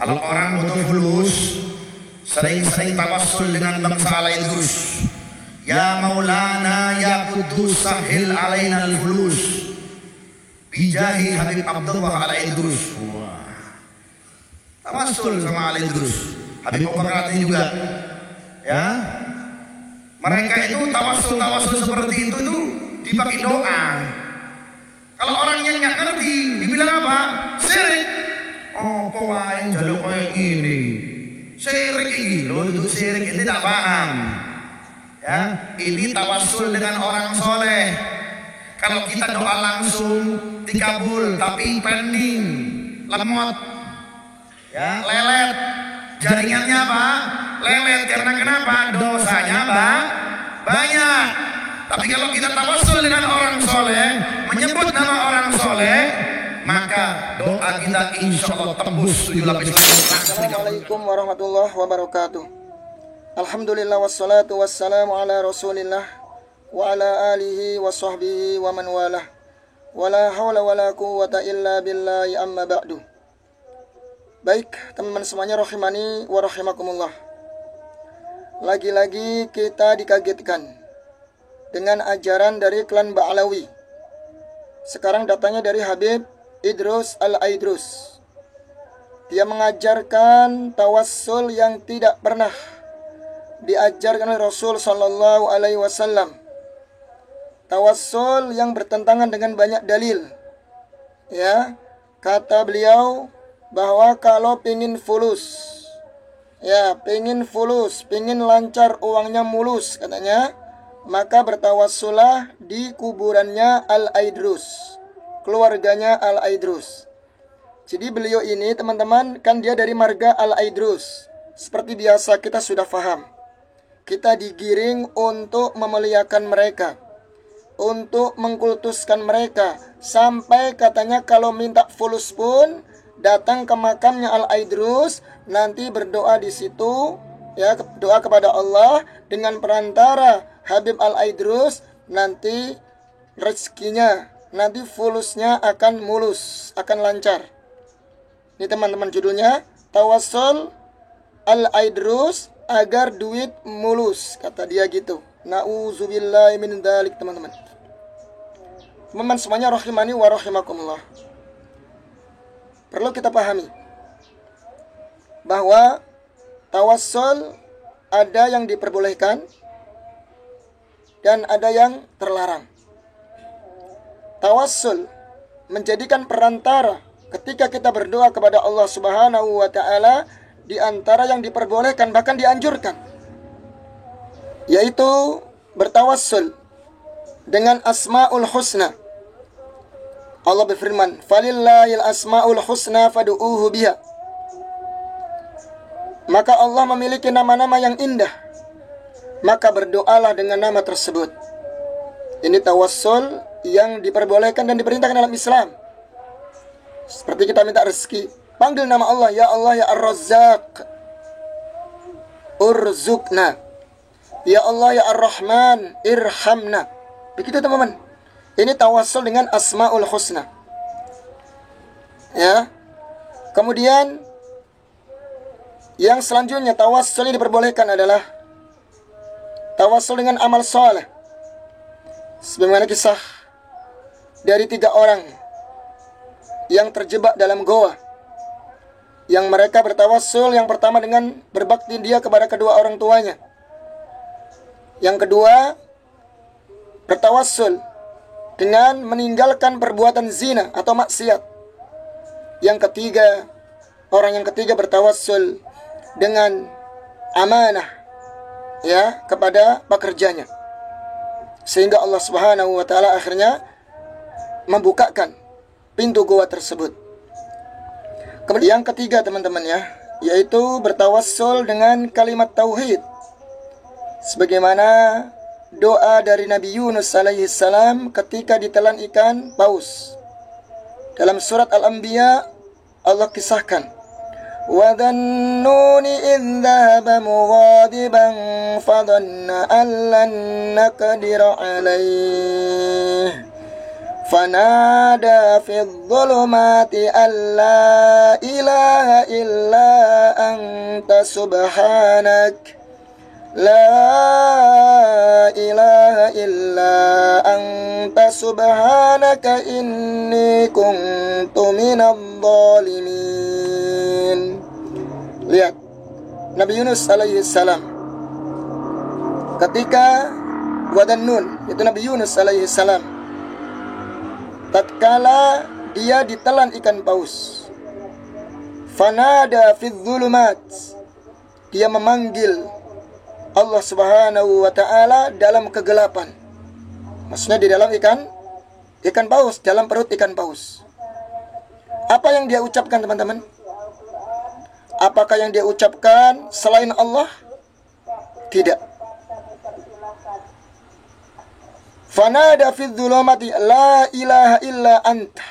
Kalau orang butuh fulus, sering-sering tawassul dengan bangsa Al-Idrus. Ya Maulana ya Kudus sahil alaina al-fulus bijahi Habib Abdullah Al-Idrus. Tawassul sama Al-Idrus. Habib Bakar juga. Ya. Mereka itu tawassul seperti itu dipakai doa. Kalau orangnya nggak ngerti, dibilang apa? Syirik. Oh, kok yang jaluk kayak ini? Syirik ini, loh itu syirik itu tidak paham. Ya, ini tawassul dengan orang soleh. Kalau kita doa langsung dikabul, tapi pending, lemot, ya, lelet. Jaringannya apa? Lelet. Karena kenapa? Dosanya banyak. Tapi kalau kita tawassul dengan orang soleh, menyebut nama orang soleh, maka doa kita insya Allah tembus 7 lapis langit. Assalamualaikum warahmatullahi wabarakatuh. Alhamdulillah wassalatu wassalamu ala rasulillah wa ala alihi wa sahbihi wa man walah. Wa la hawla wa la quwwata illa billahi amma ba'du. Baik teman-teman semuanya, rahimani wa rahimakumullah. Lagi-lagi kita dikagetkan dengan ajaran dari klan Ba'alawi. Sekarang datanya dari Habib Idrus Al-Idrus. Dia mengajarkan tawassul yang tidak pernah diajarkan oleh Rasul Sallallahu Alaihi Wasallam. Tawassul yang bertentangan dengan banyak dalil. Ya, kata beliau bahwa kalau pingin fulus, ya pingin fulus, pingin lancar uangnya mulus katanya, maka bertawassulah di kuburannya Al-Idrus, keluarganya Al-Idrus. Jadi beliau ini teman-teman kan dia dari marga Al-Idrus. Seperti biasa kita sudah paham, kita digiring untuk memuliakan mereka, untuk mengkultuskan mereka, sampai katanya kalau minta fulus pun datang ke makamnya Al-Idrus, nanti berdoa di situ, ya, doa kepada Allah dengan perantara Habib Al-Idrus, nanti rezekinya, nanti fulusnya akan mulus, akan lancar. Ini teman-teman judulnya, Tawassul Al-Idrus agar duit mulus, kata dia gitu. Na'udzubillahi min dzalik, teman-teman. Teman-teman semuanya rahimani wa rahimakumullah. Perlu kita pahami bahwa tawassul ada yang diperbolehkan dan ada yang terlarang. Tawassul menjadikan perantara ketika kita berdoa kepada Allah Subhanahu wa taala, di antara yang diperbolehkan bahkan dianjurkan, yaitu bertawassul dengan Asmaul Husna. Allah berfirman, "Falillahil asmaul husna fad'uuhu biha." Maka Allah memiliki nama-nama yang indah, maka berdoalah dengan nama tersebut. Ini tawassul yang diperbolehkan dan diperintahkan dalam Islam. Seperti kita minta rezeki, panggil nama Allah, ya Allah ya Ar-Razzaq, urzuqna. Ya Allah ya Ar-Rahman, irhamna. Begitu teman-teman. Ini tawassul dengan Asmaul Husna. Ya. Kemudian yang selanjutnya tawassul yang diperbolehkan adalah tawassul dengan amal soleh. Sebagaimana kisah dari 3 orang yang terjebak dalam goa, yang mereka bertawassul yang pertama dengan berbakti dia kepada kedua orang tuanya. Yang kedua, bertawassul dengan meninggalkan perbuatan zina atau maksiat. Yang ketiga, orang yang ketiga bertawassul dengan amanah, ya, kepada pekerjanya, sehingga Allah Subhanahu wa taala akhirnya membukakan pintu goa tersebut. Kemudian yang ketiga teman-teman ya, yaitu bertawassul dengan kalimat tauhid, sebagaimana doa dari Nabi Yunus alaihi salam ketika ditelan ikan paus. Dalam surat Al-Anbiya Allah kisahkan, "Wa dhannuni idh dhahaba mughadiban fadhanna an lan naqdira alaihi fanada fi dhulumati alla ilaha illa anta subhanak la ilaha illa anta subhanaka inni kuntu minadh dhalimin. Lihat Nabi Yunus alaihi salam ketika Wadannun, itu Nabi Yunus alaihi salam, tatkala dia ditelan ikan paus, fanada fidh dhulumat, dia memanggil Allah Subhanahu wa ta'ala dalam kegelapan. Maksudnya di dalam ikan paus, dalam perut ikan paus. Apa yang dia ucapkan, teman-teman? Apakah yang dia ucapkan selain Allah? Tidak. Fanada fidh dhulumati la ilaha illa anta.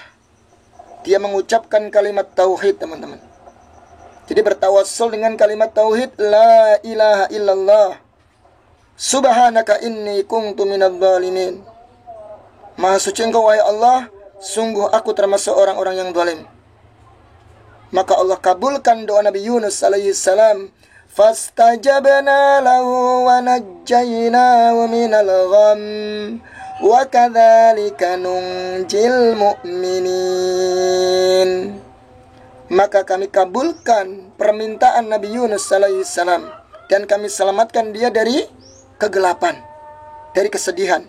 Dia mengucapkan kalimat tauhid, teman-teman. Jadi bertawassul dengan kalimat tauhid la ilaha illallah subhanaka inni kuntu minadh dhalimin. Maha suci Engkau wahai Allah, sungguh aku termasuk orang-orang yang zalim. Maka Allah kabulkan doa Nabi Yunus alaihi salam. Fastajabna lahu wa najjaynahu minal gham wa kadzalika nunjil mu'minin. Maka kami kabulkan permintaan Nabi Yunus alaihi salam dan kami selamatkan dia dari kegelapan, dari kesedihan.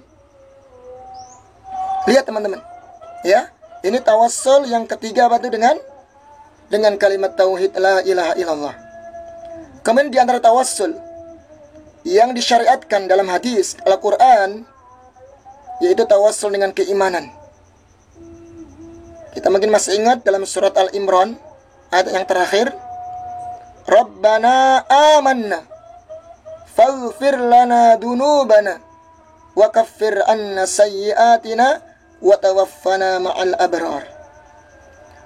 Lihat teman-teman, ya, ini tawassul yang ketiga apa itu dengan kalimat tauhid la ilaha illallah. Kemudian di antara tawassul yang disyariatkan dalam hadis Al-Quran yaitu tawassul dengan keimanan. Kita mungkin masih ingat dalam surat Al-Imran ayat yang terakhir, Rabbana amanna faghfir lana dunubana wa kaffir anna sayyiatina wa tawaffana ma'al abrar.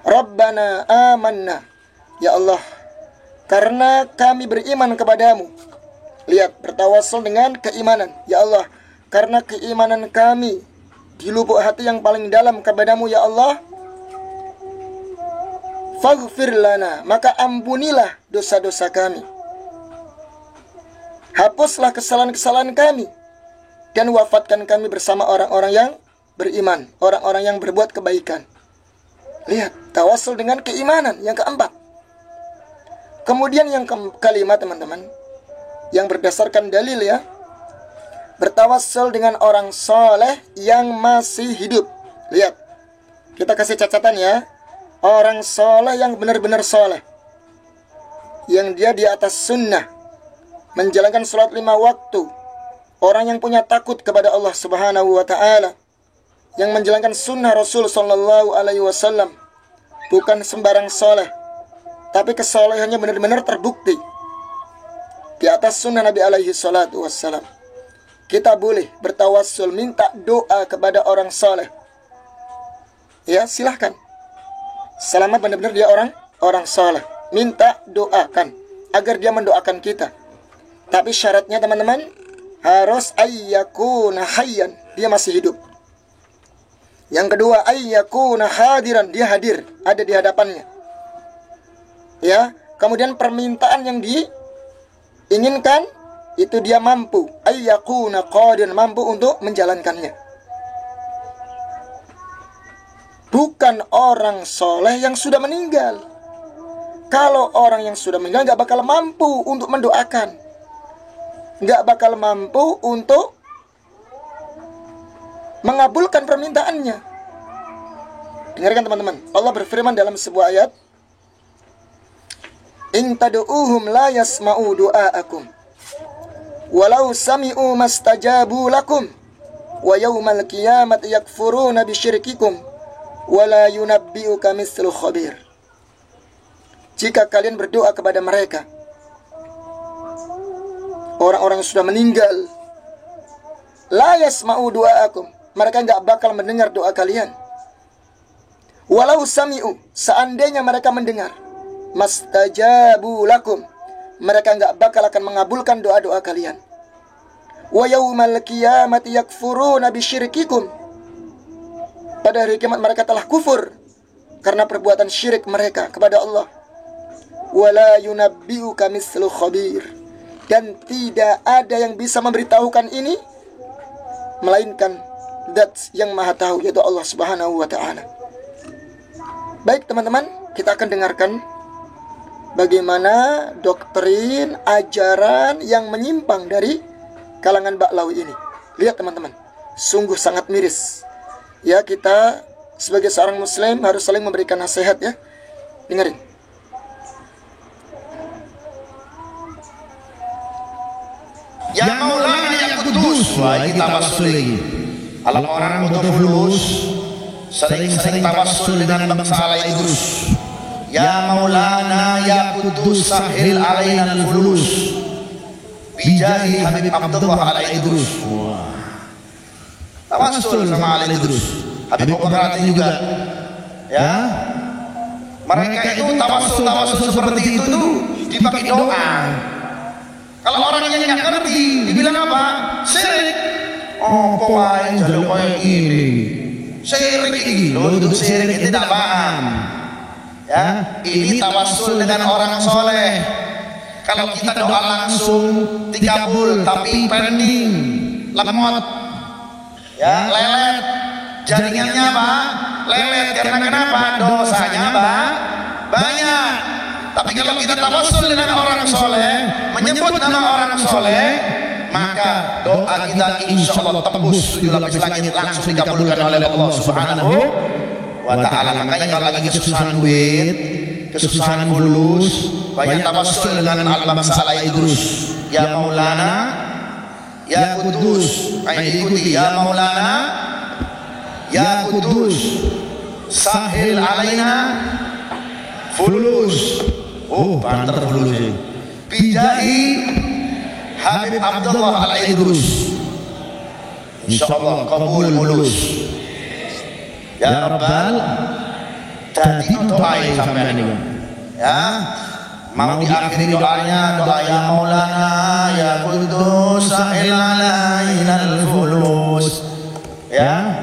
Rabbana amanna, ya Allah, karena kami beriman kepadamu. Lihat, bertawassul dengan keimanan. Ya Allah, karena keimanan kami di lubuk hati yang paling dalam kepadamu, ya Allah, faghfir lana, maka ampunilah dosa-dosa kami. Hapuslah kesalahan-kesalahan kami dan wafatkan kami bersama orang-orang yang beriman, orang-orang yang berbuat kebaikan. Lihat, tawassul dengan keimanan yang keempat. Kemudian yang kelima, teman-teman, yang berdasarkan dalil, ya, bertawassul dengan orang soleh yang masih hidup. Lihat, kita kasih catatan, ya, orang soleh yang benar-benar soleh, yang dia di atas sunnah, menjalankan sholat 5 waktu, orang yang punya takut kepada Allah Subhanahu wa ta'ala, yang menjalankan sunnah Rasul Sallallahu Alaihi Wasallam, bukan sembarang soleh, tapi kesolehannya benar-benar terbukti di atas sunnah Nabi alaihi salatu wassalam. Kita boleh bertawassul, minta doa kepada orang soleh. Ya, silahkan. Selamat benar-benar dia orang soleh. Minta doakan agar dia mendoakan kita. Tapi syaratnya, teman-teman, harus ayyakuna hayyan, dia masih hidup. Yang kedua, ayyakuna hadiran, dia hadir, ada di hadapannya. Ya, kemudian permintaan yang diinginkan itu dia mampu, ayyakuna qadiran, mampu untuk menjalankannya. Bukan orang soleh yang sudah meninggal. Kalau orang yang sudah meninggal gak bakal mampu untuk mendoakan, gak bakal mampu untuk mengabulkan permintaannya. Dengarkan, teman-teman, Allah berfirman dalam sebuah ayat, in tad'uuhum la yasma'u du'aakum walau sami'u mastajabu lakum wa yawmal qiyamati yakfuruna bisyirkikum wa la yunabbi'uka mithlu khabir. Jika kalian berdoa kepada mereka, orang-orang yang sudah meninggal, la yasma'u du'aakum, mereka enggak bakal mendengar doa kalian. Walau sami'u, seandainya mereka mendengar, mastajabu lakum, mereka enggak bakal akan mengabulkan doa-doa kalian. Wa yaumal qiyamati yakfuruna bisyirkikum, pada hari kiamat mereka telah kufur karena perbuatan syirik mereka kepada Allah. wala yunabbi'uka mislu khabir, dan tidak ada yang bisa memberitahukan ini melainkan Zat yang Maha Tahu, yaitu Allah Subhanahu wa Ta'ala. Baik teman-teman, kita akan dengarkan bagaimana doktrin ajaran yang menyimpang dari kalangan Ba'lawi ini. Lihat teman-teman, sungguh sangat miris. Ya, kita sebagai seorang muslim harus saling memberikan nasihat ya. Dengerin. Ya Maulana ya Kudus. Wah, ini tawassul lagi. Kalau orang butuh fulus, sering-sering tawassul dengan bangsa Al-Idrus. Ya Maulana ya Kudus sahil alaina al-fulus bijahi Habib Abdullah Al-Idrus. Tawassul sama Al-Idrus. Habib Mubarak juga. Ya. Mereka itu tawassul seperti itu dipakai doa. Kalau orang yang nggak ngerti, dibilang apa? Syirik. Oh, pemain jalur kayak ini. Syirik ini. Lo itu syirik tidak paham. Ya, ini tawassul dengan orang soleh. Kalau kita doa langsung dikabul, tapi pending, lemot, ya, lelet. Jaringannya apa? Lelet. Karena kenapa? Dosanya banyak. Tapi kalau kita tawassul dengan orang soleh, menyebut nama orang soleh, maka doa kita insya Allah tembus 7 lapis langit, langsung dikabulkan oleh Allah Subhanahu wa Ta'ala. Makanya kalau lagi kesusahan duit, kesusahan fulus, banyak tawassul dengan al-bangsa Al-Idrus. Ya Maulana, ya Kudus, ikuti ya Maulana, ya Kudus, sahil alaina fulus. Oh, banter fulus. Bijahi Habib Abdullah Al-Idrus. Insyaallah kabul mulus. Ya Rabbal, tadi doa sampean niku. Ya, mau diakhiri doanya, doa ya Maulana ya Kudus sahil alaina al-fulus. Ya.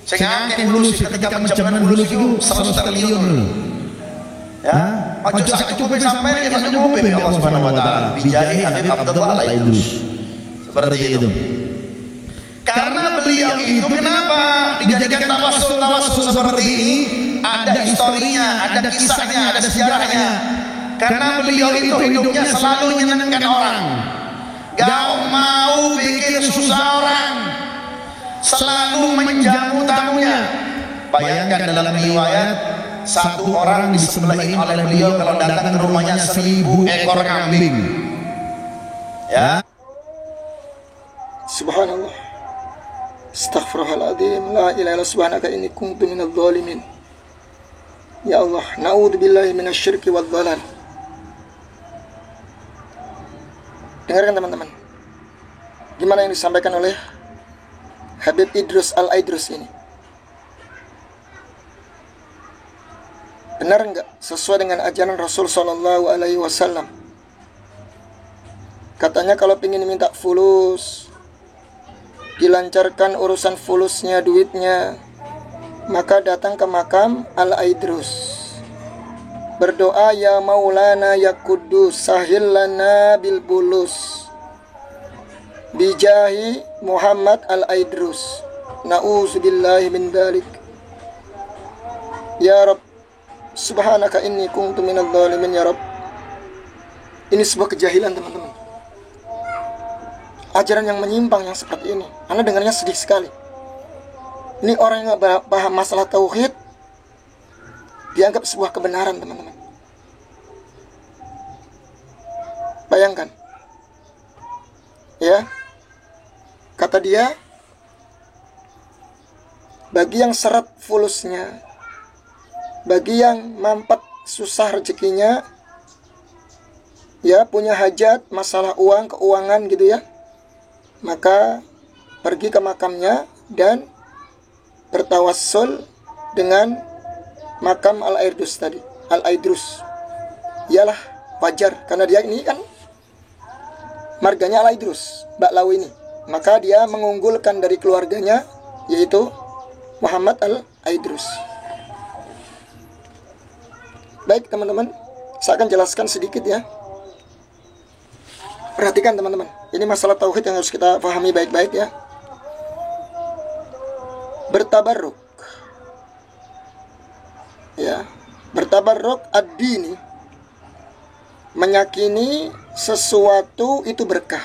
Sing akeh fulus ketika menjaman fulus itu 100 triliun. Ya, ojo sak cukup sampai kita cukup ya Allah Subhanahu wa Ta'ala. Bijahi Habib Abdullah Al-Idrus. Seperti itu. Karena beliau itu kenapa dijadikan tawassul seperti ini? Ada historinya, ada kisahnya, ada sejarahnya. Karena beliau itu hidupnya selalu menyenangkan orang. Gak mau bikin susah orang. Selalu menjamu tamunya. Bayangkan dalam riwayat, satu orang disembelihin oleh beliau kalau datang ke rumahnya 1000 ekor kambing. Ya. Subhanallah. Astaghfirullahaladzim. La ilaha illa subhanaka inni kuntu minadh dhalimin. Ya Allah, na'udzubillahi minasyirki wadh dhalal. Dengarkan teman-teman, gimana yang disampaikan oleh Habib Idrus Al-Idrus ini. Benar enggak sesuai dengan ajaran Rasul Sallallahu Alaihi Wasallam? Katanya kalau ingin minta fulus, dilancarkan urusan fulusnya, duitnya, maka datang ke makam Al-Idrus. Berdoa ya Maulana ya Kudus sahil lana bil bulus bijahi Muhammad Al-Idrus. Na'udzubillahi min dzalik. Ya Rabb, subhanaka inni kuntu minadh dhalimin ya Rabb. Ini sebuah kejahilan teman-teman. Ajaran yang menyimpang yang seperti ini, Anda dengarnya sedih sekali. Ini orang yang gak paham masalah tauhid dianggap sebuah kebenaran teman-teman. Bayangkan, ya, kata dia, bagi yang seret fulusnya, bagi yang mampet susah rezekinya, ya, punya hajat, masalah uang, keuangan gitu ya, maka pergi ke makamnya dan bertawassul dengan makam Al-Idrus tadi. Al-Idrus, iyalah wajar karena dia ini kan marganya Al-Idrus, Ba'lawi ini, maka dia mengunggulkan dari keluarganya yaitu Muhammad Al-Idrus. Baik teman-teman, saya akan jelaskan sedikit ya. Perhatikan teman-teman, ini masalah tauhid yang harus kita pahami baik-baik ya. Bertabarruk, ya, bertabarruk ad-dini, meyakini sesuatu itu berkah,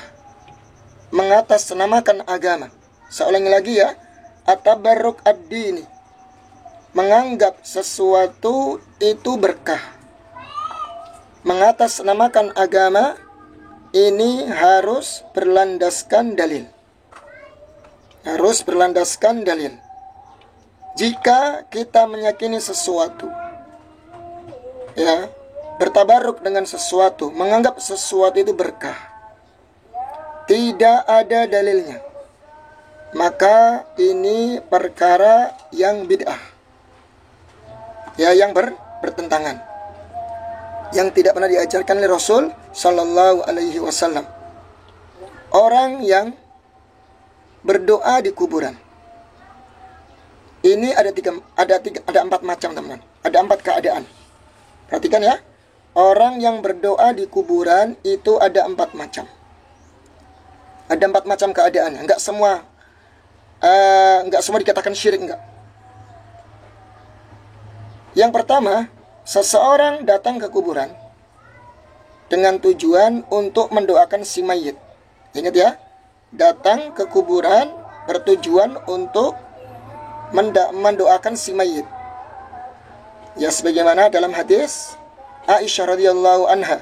mengatasnamakan agama. Saya ulangi lagi ya, at-tabarruk ad-dini, menganggap sesuatu itu berkah, mengatasnamakan agama. Ini harus berlandaskan dalil. Harus berlandaskan dalil. Jika kita meyakini sesuatu, ya, bertabaruk dengan sesuatu, menganggap sesuatu itu berkah, tidak ada dalilnya, maka ini perkara yang bid'ah, ya, yang bertentangan, yang tidak pernah diajarkan oleh Rasul Sallallahu Alaihi Wasallam. Orang yang berdoa di kuburan, ini ada empat macam teman-teman. Ada 4 keadaan. Perhatikan ya. Orang yang berdoa di kuburan itu ada 4 macam. Ada 4 macam keadaannya. Enggak semua dikatakan syirik, enggak. Yang pertama, seseorang datang ke kuburan dengan tujuan untuk mendoakan si mayit. Ingat ya, datang ke kuburan bertujuan untuk mendoakan si mayit. Ya, sebagaimana dalam hadis Aisyah radhiyallahu anha.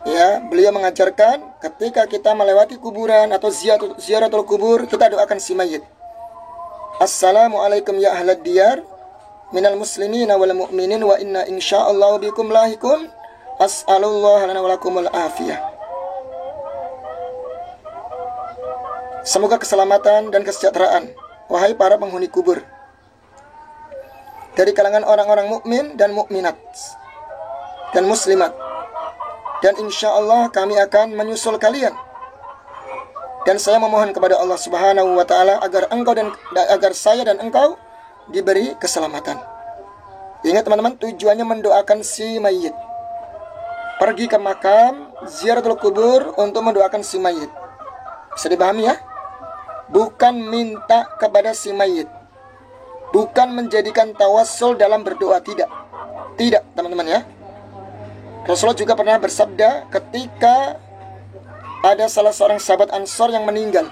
Ya, beliau mengajarkan ketika kita melewati kuburan atau ziaratul kubur, kita doakan si mayit. Assalamualaikum ya ahlad diyar minal muslimina wal mu'minin wa inna insyaallah bikum lahiqun. As'alullah lana wa lakumul afiyah. Semoga keselamatan dan kesejahteraan, wahai para penghuni kubur, dari kalangan orang-orang mukmin dan mukminat dan muslimat. Dan insya Allah kami akan menyusul kalian. Dan saya memohon kepada Allah Subhanahu wa Ta'ala agar saya dan engkau diberi keselamatan. Ingat teman-teman, tujuannya mendoakan si mayit. Pergi ke makam, ziaratul kubur untuk mendoakan si mayit. Bisa dipahami ya? Bukan minta kepada si mayit, bukan menjadikan tawassul dalam berdoa, tidak. Tidak teman-teman ya. Rasulullah juga pernah bersabda ketika ada salah seorang sahabat Ansor yang meninggal.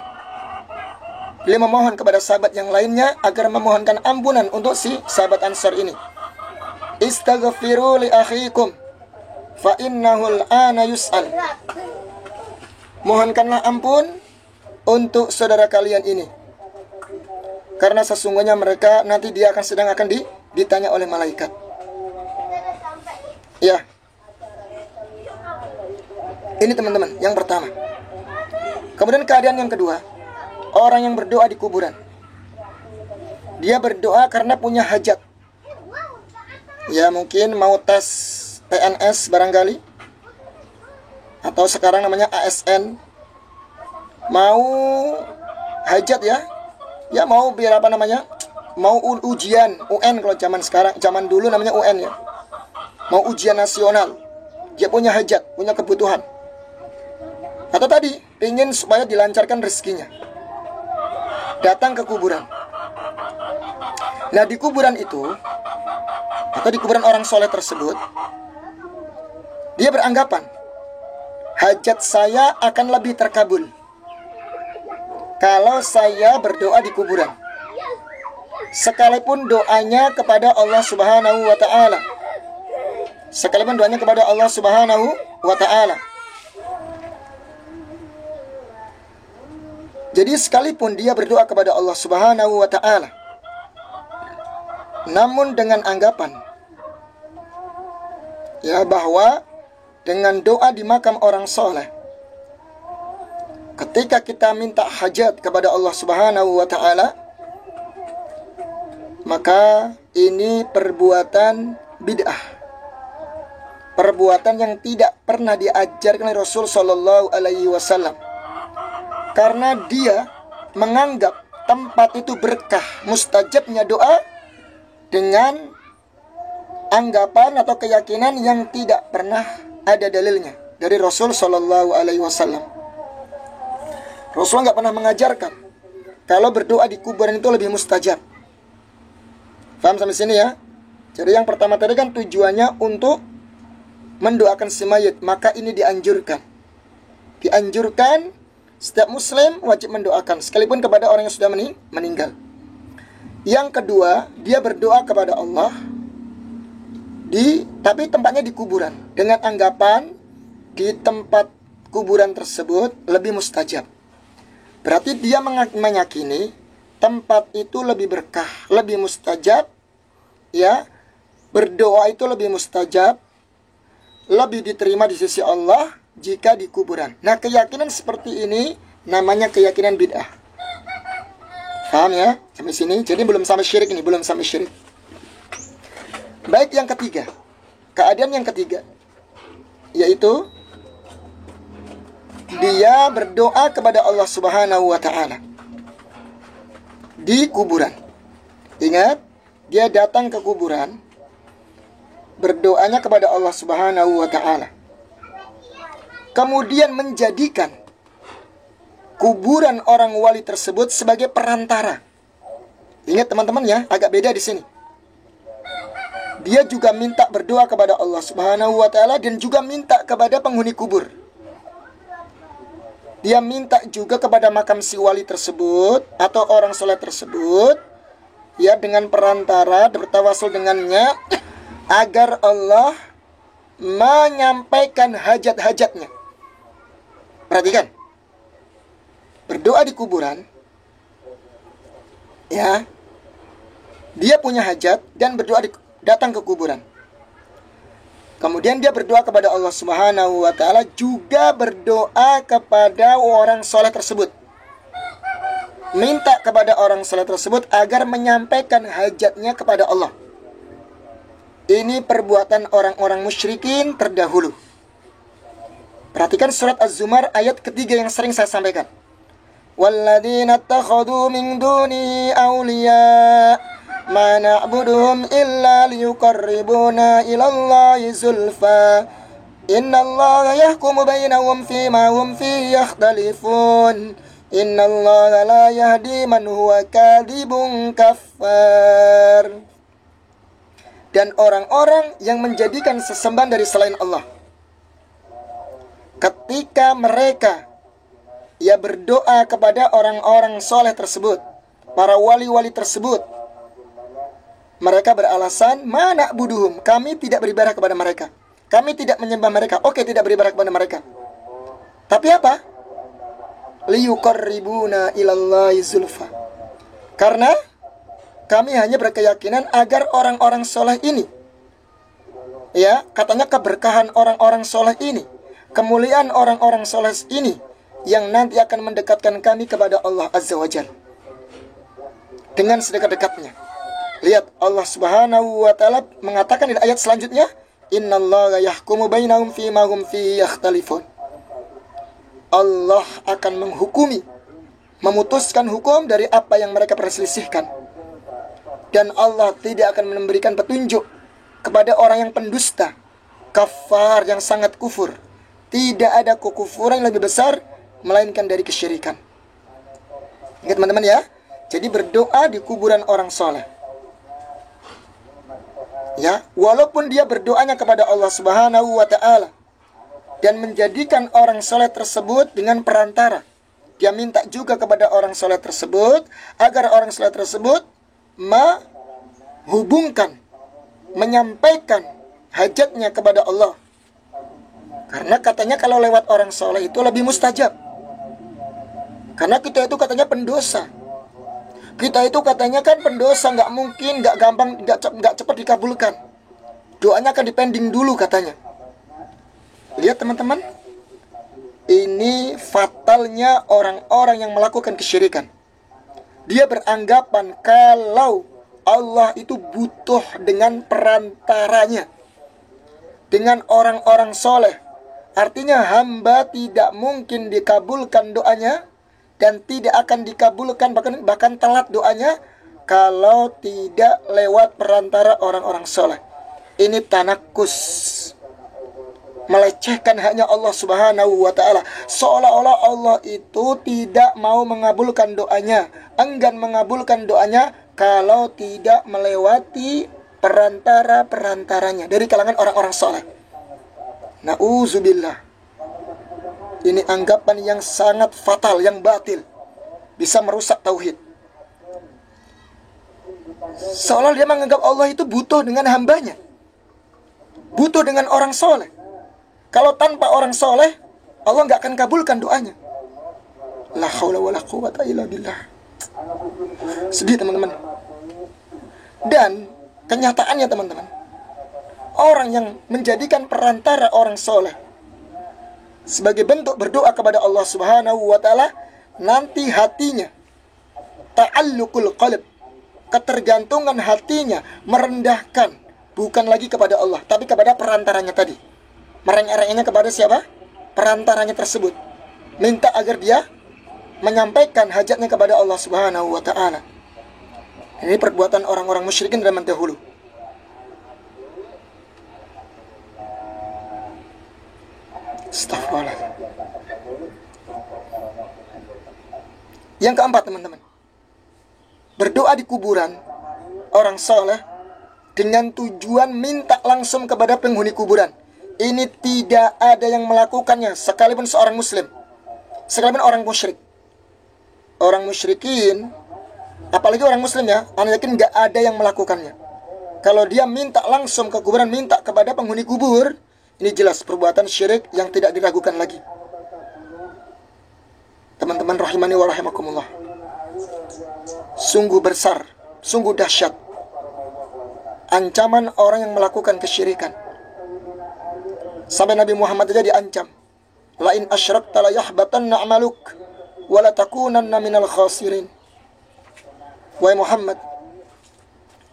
Beliau memohon kepada sahabat yang lainnya agar memohonkan ampunan untuk si sahabat Ansor ini. Istaghfiru li akhikum fa innahul ana yus'al. Mohonkanlah ampun untuk saudara kalian ini, karena sesungguhnya mereka nanti dia sedang akan ditanya oleh malaikat. Ya. Ini teman-teman, yang pertama. Kemudian keadaan yang kedua, orang yang berdoa di kuburan. Dia berdoa karena punya hajat. Ya, mungkin mau tes PNS barangkali, atau sekarang namanya ASN. Mau hajat ya. Ya, mau biar apa namanya? Mau ujian UN kalau zaman dulu namanya UN ya. Mau ujian nasional. Dia punya hajat, punya kebutuhan. Atau tadi ingin supaya dilancarkan rezekinya. Datang ke kuburan. Nah, di kuburan itu atau di kuburan orang soleh tersebut, dia beranggapan hajat saya akan lebih terkabul kalau saya berdoa di kuburan, sekalipun doanya kepada Allah Subhanahu wa Ta'ala. Sekalipun doanya kepada Allah Subhanahu wa Ta'ala. Jadi sekalipun dia berdoa kepada Allah Subhanahu wa Ta'ala, namun dengan anggapan ya bahwa dengan doa di makam orang soleh, ketika kita minta hajat kepada Allah Subhanahu wa Ta'ala, maka ini perbuatan bid'ah, perbuatan yang tidak pernah diajarkan oleh Rasul Sallallahu Alaihi Wasallam. Karena dia menganggap tempat itu berkah, mustajabnya doa, dengan anggapan atau keyakinan yang tidak pernah ada dalilnya dari Rasul Shallallahu Alaihi Wasallam. Rasul nggak pernah mengajarkan kalau berdoa di kuburan itu lebih mustajab. Paham sampai sini ya? Jadi yang pertama tadi kan tujuannya untuk mendoakan si mayit, maka ini dianjurkan. Dianjurkan setiap muslim wajib mendoakan sekalipun kepada orang yang sudah meninggal. Yang kedua, dia berdoa kepada Allah tapi tempatnya di kuburan, dengan anggapan di tempat kuburan tersebut lebih mustajab. Berarti dia meyakini tempat itu lebih berkah, lebih mustajab, ya. Berdoa itu lebih mustajab, lebih diterima di sisi Allah jika di kuburan. Nah, keyakinan seperti ini namanya keyakinan bid'ah. Paham ya? Sampai sini. Jadi belum sampai syirik ini, belum sampai syirik. Baik, yang ketiga. Keadaan yang ketiga, yaitu dia berdoa kepada Allah Subhanahu wa Ta'ala di kuburan. Ingat, dia datang ke kuburan, berdoanya kepada Allah Subhanahu wa Ta'ala, kemudian menjadikan kuburan orang wali tersebut sebagai perantara. Ingat teman-teman ya, agak beda di sini. Dia juga minta berdoa kepada Allah Subhanahu wa Ta'ala dan juga minta kepada penghuni kubur. Dia minta juga kepada makam si wali tersebut atau orang soleh tersebut, ya, dengan perantara, bertawasul dengannya agar Allah menyampaikan hajat-hajatnya. Perhatikan, berdoa di kuburan, ya, dia punya hajat dan datang ke kuburan. Kemudian dia berdoa kepada Allah Subhanahu wa Ta'ala, juga berdoa kepada orang soleh tersebut, minta kepada orang soleh tersebut agar menyampaikan hajatnya kepada Allah. Ini perbuatan orang-orang musyrikin terdahulu. Perhatikan surat Az-Zumar ayat ketiga yang sering saya sampaikan. Walladzina attakhadhu min duni awliya ma na'buduhum illa liyuqarribuna ilallahi zulfa innallaha yahkumu bainahum fima hum fihi yakhtalifun innallaha la yahdi man huwa kadhibun kaffar. Dan orang-orang yang menjadikan sesembahan dari selain Allah, ketika mereka berdoa kepada orang-orang soleh tersebut, para wali-wali tersebut, mereka beralasan, mana buduhum, kami tidak beribadah kepada mereka, kami tidak menyembah mereka. Oke, tidak beribadah kepada mereka, tapi apa? Liyuqarribuna ilallahi zulfa, karena kami hanya berkeyakinan agar orang-orang soleh ini, ya, katanya keberkahan orang-orang soleh ini, kemuliaan orang-orang soleh ini yang nanti akan mendekatkan kami kepada Allah Azza wa Jalla dengan sedekat-dekatnya. Lihat, Allah Subhanahu wa Ta'ala mengatakan di ayat selanjutnya, innallaha yahkumu bainahum fima hum fihi yakhtalifun. Allah akan menghukumi, memutuskan hukum dari apa yang mereka perselisihkan. Dan Allah tidak akan memberikan petunjuk kepada orang yang pendusta, kafar, yang sangat kufur. Tidak ada kekufuran yang lebih besar melainkan dari kesyirikan. Ingat teman-teman ya. Jadi berdoa di kuburan orang soleh, ya, walaupun dia berdoanya kepada Allah Subhanahu wa Ta'ala dan menjadikan orang soleh tersebut dengan perantara, dia minta juga kepada orang soleh tersebut agar orang soleh tersebut menghubungkan, menyampaikan hajatnya kepada Allah. Karena katanya kalau lewat orang soleh itu lebih mustajab. Karena kita itu katanya pendosa. Kita itu katanya kan pendosa, nggak mungkin, nggak gampang, nggak cepat dikabulkan. Doanya akan dipending dulu katanya. Lihat teman-teman, ini fatalnya orang-orang yang melakukan kesyirikan. Dia beranggapan kalau Allah itu butuh dengan perantaranya, dengan orang-orang soleh. Artinya hamba tidak mungkin dikabulkan doanya, dan tidak akan dikabulkan, bahkan telat doanya, kalau tidak lewat perantara orang-orang soleh. Ini tanakus, melecehkan hanya Allah Subhanahu wa ta'ala. Seolah-olah Allah itu tidak mau mengabulkan doanya, enggan mengabulkan doanya kalau tidak melewati perantara-perantaranya dari kalangan orang-orang soleh. Na'udzubillah. Ini anggapan yang sangat fatal, yang batil, bisa merusak tauhid. Seolah dia menganggap Allah itu butuh dengan hambanya, butuh dengan orang soleh. Kalau tanpa orang soleh, Allah nggak akan kabulkan doanya. La haula wala quwwata illa billah. Sedih teman-teman. Dan kenyataannya teman-teman, orang yang menjadikan perantara orang soleh sebagai bentuk berdoa kepada Allah Subhanahu wa ta'ala, nanti hatinya ta'alluqul qalb, ketergantungan hatinya merendahkan, bukan lagi kepada Allah, tapi kepada perantaranya tadi. Merengek-rengeknya kepada siapa? Perantaranya tersebut. Minta agar dia menyampaikan hajatnya kepada Allah Subhanahu wa ta'ala. Ini perbuatan orang-orang musyrikin zaman dahulu. Astagfirullah. Yang keempat teman-teman, berdoa di kuburan orang soleh dengan tujuan minta langsung kepada penghuni kuburan. Ini tidak ada yang melakukannya, sekalipun seorang muslim, sekalipun orang musyrik. Orang musyrikin, apalagi orang muslim ya, anda yakin gak ada yang melakukannya. Kalau dia minta langsung ke kuburan, minta kepada penghuni kubur, ini jelas perbuatan syirik yang tidak diragukan lagi. Teman-teman rahimani wa rahimakumullah, sungguh besar, sungguh dahsyat ancaman orang yang melakukan kesyirikan. Sampai Nabi Muhammad saja diancam, la in asyrakta la yahbatanna amaluk wa la takunanna minal khasirin. Wahai Muhammad,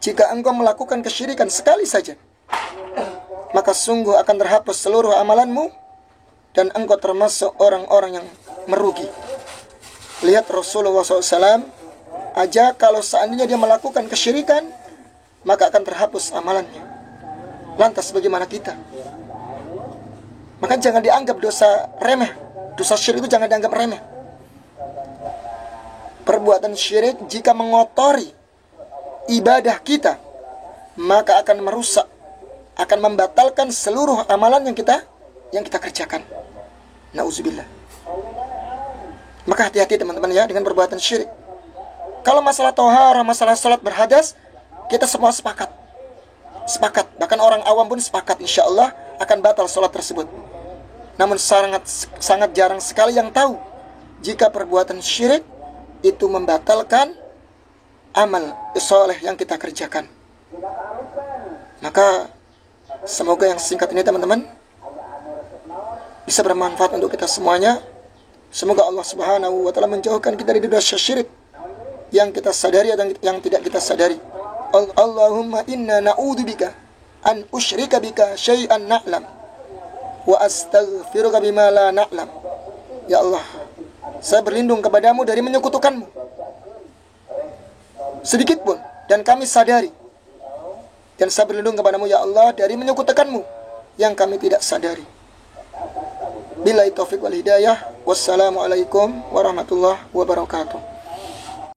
jika engkau melakukan kesyirikan sekali saja, maka sungguh akan terhapus seluruh amalanmu dan engkau termasuk orang-orang yang merugi. Lihat Rasulullah SAW aja, kalau seandainya dia melakukan kesyirikan, maka akan terhapus amalannya. Lantas bagaimana kita? Maka jangan dianggap dosa remeh. Dosa syirik itu jangan dianggap remeh. Perbuatan syirik jika mengotori ibadah kita, maka akan merusak, akan membatalkan seluruh amalan yang kita kerjakan. Nauzubillah. Maka hati-hati teman-teman ya dengan perbuatan syirik. Kalau masalah tohara, masalah salat berhadas, kita semua sepakat. Bahkan orang awam pun sepakat, insya Allah akan batal salat tersebut. Namun sangat jarang sekali yang tahu jika perbuatan syirik itu membatalkan amal soleh yang kita kerjakan. Maka semoga yang singkat ini teman-teman bisa bermanfaat untuk kita semuanya. Semoga Allah Subhanahu wa ta'ala menjauhkan kita dari dosa syirik yang kita sadari dan yang tidak kita sadari. Allahumma inna na'udzubika an usyrika bika syai'an na'lam wa astaghfiruka bima la na'lam. Ya Allah, saya berlindung kepadamu dari menyekutukanmu sedikit pun dan kami sadari, dan saya berlindung kepadamu ya Allah dari menyekutukanmu yang kami tidak sadari. Billahi taufiq wal hidayah. Wassalamualaikum warahmatullahi wabarakatuh.